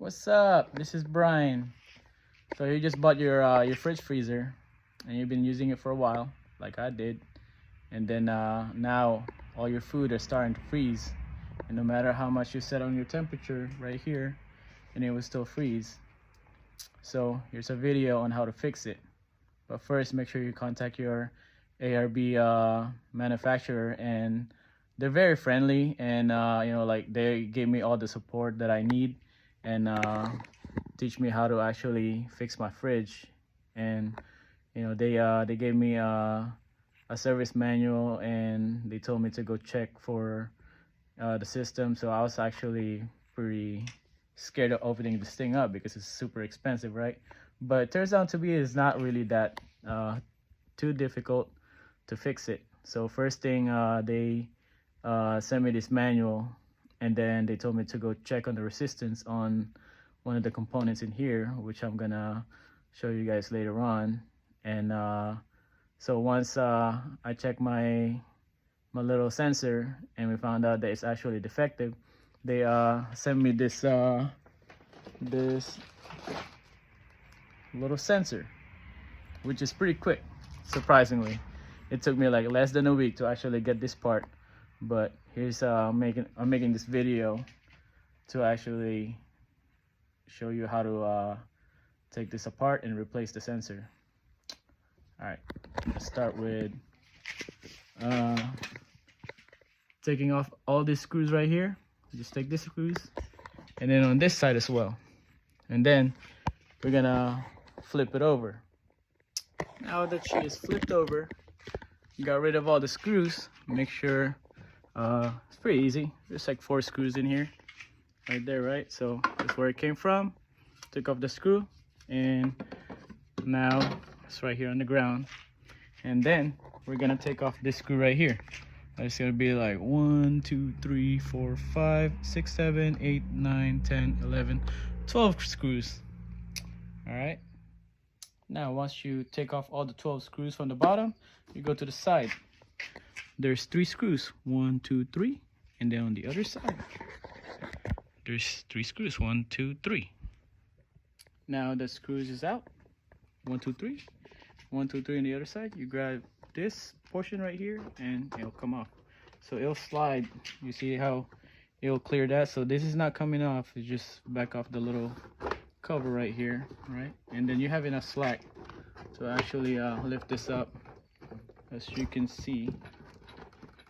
What's up? This is Brian. So you just bought your fridge freezer, and you've been using it for a while, like I did. And then now all your food is starting to freeze, and no matter how much you set on your temperature right here, and it will still freeze. So here's a video on how to fix it. But first, make sure you contact your ARB manufacturer, and they're very friendly, and like they gave me all the support that I need, and teach me how to actually fix my fridge. And they gave me a service manual, and they told me to go check for the system. So I was actually pretty scared of opening this thing up because it's super expensive, right? But it turns out to be it's not really that too difficult to fix it. So first thing, they sent me this manual, and then they told me to go check on the resistance on one of the components in here, which I'm gonna show you guys later on. And so once I checked my little sensor, and we found out that it's actually defective, they sent me this this little sensor, which is pretty quick, surprisingly. It took me like less than a week to actually get this part. But here's I'm making this video to actually show you how to take this apart and replace the sensor. All right, let's start with taking off all these screws right here. Just take these screws, and then on this side as well, and then we're gonna flip it over. Now that she is flipped over, got rid of all the screws. Make sure it's pretty easy. There's like 4 screws in here, right there, right? So that's where it came from. Took off the screw, and now it's right here on the ground. And then we're gonna take off this screw right here. It's gonna be like 1 2 3 4 5 6 7 8 9 10 11 12 screws. All right, now once you take off all the 12 screws from the bottom, you go to the side. There's 3 screws, 1 2 3, and then on the other side there's 3 screws, 1 2 3. Now the screws is out, 1 2 3, 1 2 3 on the other side. You grab this portion right here, and it'll come off. So it'll slide. You see how it'll clear that? So this is not coming off. It's just back off the little cover right here, right? And then you have enough slack to actually lift this up. As you can see,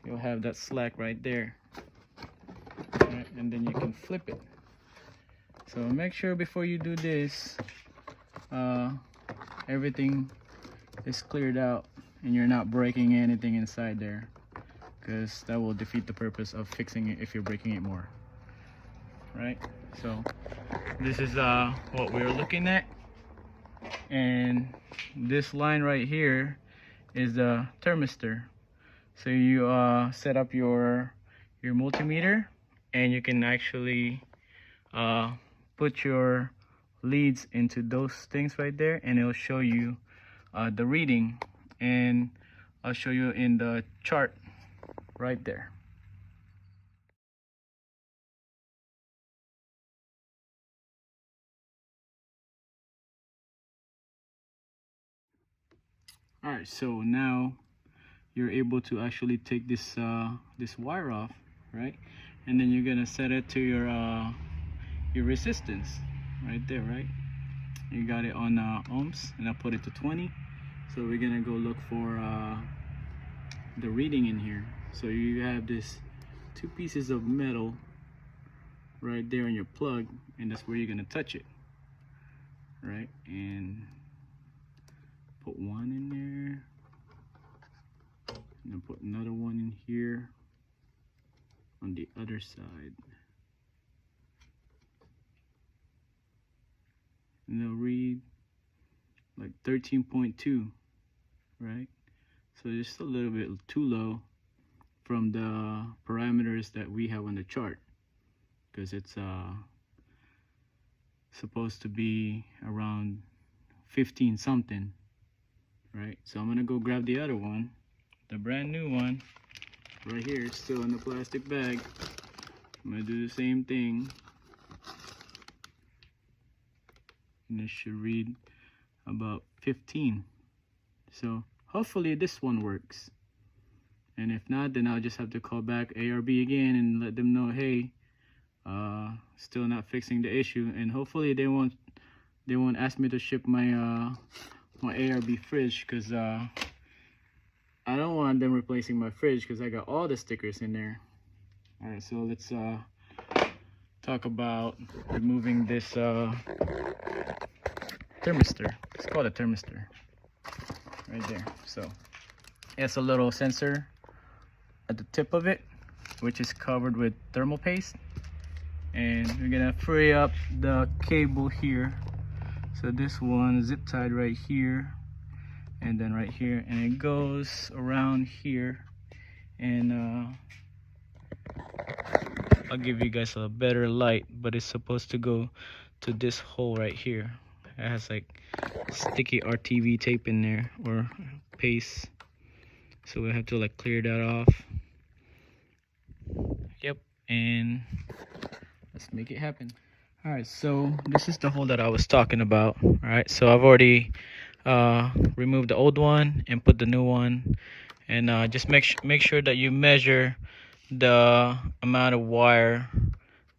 you'll have that slack right there, right? And then you can flip it. So make sure before you do this, everything is cleared out and you're not breaking anything inside there, because that will defeat the purpose of fixing it if you're breaking it more, right? So this is what we're looking at, and this line right here is the thermistor. So you set up your multimeter, and you can actually put your leads into those things right there, and it'll show you the reading, and I'll show you in the chart right there. All right, so now you're able to actually take this this wire off, right? And then you're gonna set it to your resistance right there, right? You got it on ohms, and I put it to 20. So we're gonna go look for the reading in here. So you have this 2 pieces of metal right there on your plug, and that's where you're gonna touch it, right? And put one in there, and then put another one in here on the other side, and they'll read like 13.2, right? So just a little bit too low from the parameters that we have on the chart, because it's supposed to be around 15 something, right? So I'm gonna go grab the other one, the brand new one right here. It's still in the plastic bag. I'm gonna do the same thing. and it should read about 15. So hopefully this one works, and if not, then I'll just have to call back ARB again and let them know, hey, still not fixing the issue, and hopefully they won't ask me to ship my my ARB fridge, because I don't want them replacing my fridge because I got all the stickers in there. All right, so let's talk about removing this thermistor. It's called a thermistor right there. So it's a little sensor at the tip of it, which is covered with thermal paste, and we're gonna free up the cable here. So this one zip tied right here, and then right here, and it goes around here, and I'll give you guys a better light, but it's supposed to go to this hole right here. It has like sticky RTV tape in there, or paste, so we have to like clear that off. Yep, and let's make it happen. All right, so this is the hole that I was talking about. All right, so I've already removed the old one and put the new one, and just make sure that you measure the amount of wire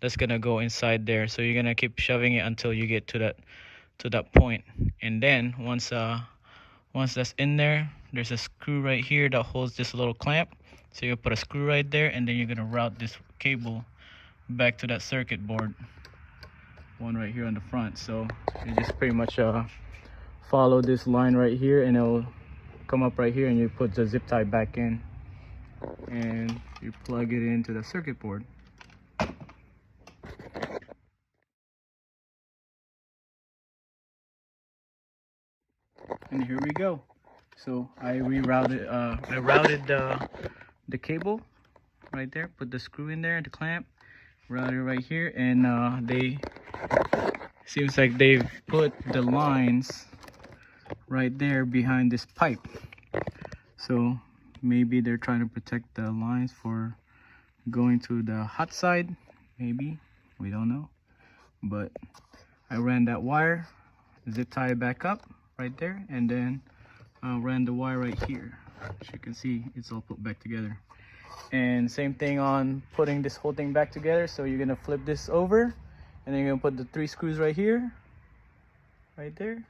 that's gonna go inside there. So you're gonna keep shoving it until you get to that point, and then once that's in there, there's a screw right here that holds this little clamp. So you put a screw right there, and then you're gonna route this cable back to that circuit board, one right here on the front. So you just pretty much follow this line right here, and it'll come up right here, and you put the zip tie back in, and you plug it into the circuit board. And here we go. So I routed the cable right there, put the screw in there, the clamp, routed right here, and they seems like they've put the lines right there behind this pipe. So maybe they're trying to protect the lines for going to the hot side, maybe, we don't know. But I ran that wire, zip tie it back up right there, and then ran the wire right here. As you can see, it's all put back together. And same thing on putting this whole thing back together. So you're gonna flip this over, and then you're gonna put the 3 screws right here, right there,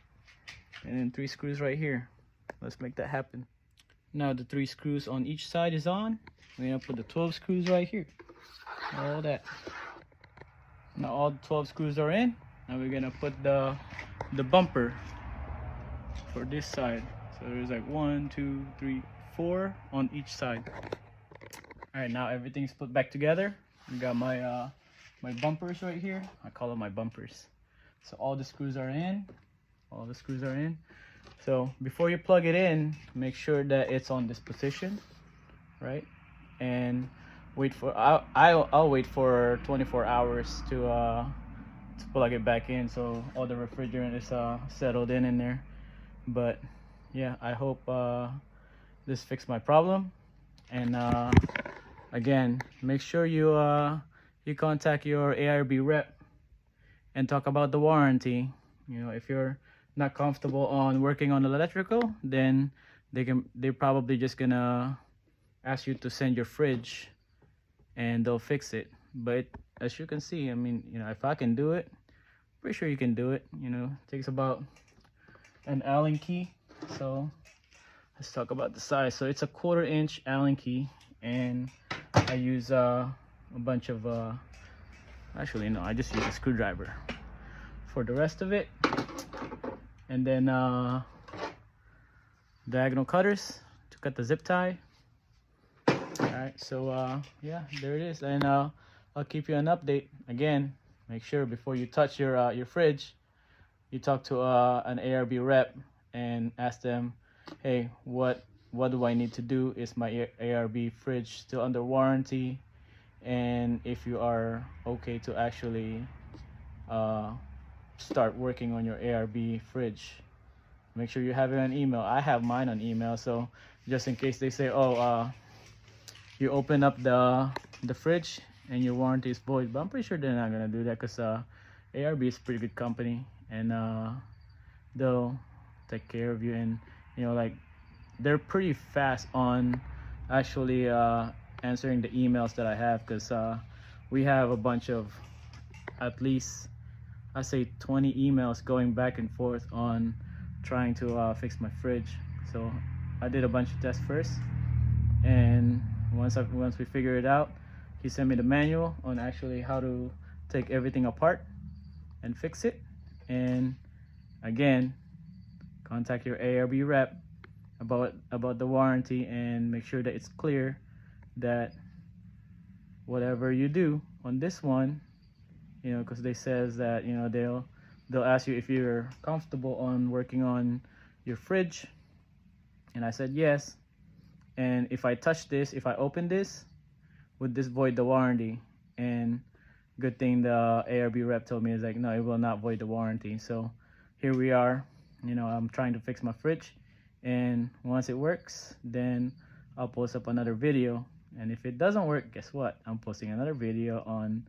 and then 3 screws right here. Let's make that happen. Now the 3 screws on each side is on. We're gonna put the 12 screws right here. All that. Now all the 12 screws are in. Now we're gonna put the bumper for this side. So there's like 1, 2, 3, 4 on each side. All right, now everything's put back together. We got my my bumpers right here. I call them my bumpers. So all the screws are in. All the screws are in. So before you plug it in, make sure that it's on this position, right? And wait for I'll wait for 24 hours to plug it back in, so all the refrigerant is settled in there. But yeah, I hope this fixed my problem. And again, make sure you you contact your ARB rep and talk about the warranty. You know, if you're not comfortable on working on the electrical, then they're probably just gonna ask you to send your fridge and they'll fix it. But as you can see, I mean, you know, if I can do it, pretty sure you can do it. You know, it takes about an Allen key. So let's talk about the size. So it's a 1/4 inch Allen key, and I use a bunch of actually no, I just use a screwdriver for the rest of it, and then diagonal cutters to cut the zip tie. All right, so yeah, there it is. And I'll keep you an update. Again, make sure before you touch your fridge, you talk to an ARB rep and ask them, hey, what do I need to do? Is my ARB fridge still under warranty? And if you are okay to actually start working on your ARB fridge, make sure you have it on email. I have mine on email, so just in case they say, oh, you open up the fridge and your warranty is void. But I'm pretty sure they're not gonna do that, because ARB is a pretty good company, and they'll take care of you, and you know, like, they're pretty fast on actually answering the emails that I have, because we have a bunch of, at least I say 20 emails going back and forth on trying to fix my fridge. So I did a bunch of tests first, and once we figure it out, he sent me the manual on actually how to take everything apart and fix it. And again, contact your ARB rep about the warranty, and make sure that it's clear that whatever you do on this one, you know, because they says that, you know, they'll ask you if you're comfortable on working on your fridge, and I said yes. And if I touch this, if I open this, would this void the warranty? And good thing the ARB rep told me is like, no, it will not void the warranty. So here we are, you know, I'm trying to fix my fridge, and once it works, then I'll post up another video. And if it doesn't work, guess what? I'm posting another video on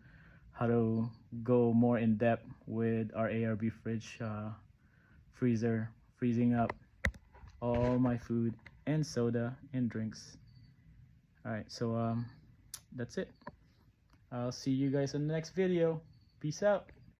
how to go more in depth with our ARB fridge freezer, freezing up all my food and soda and drinks. All right, so that's it. I'll see you guys in the next video. Peace out.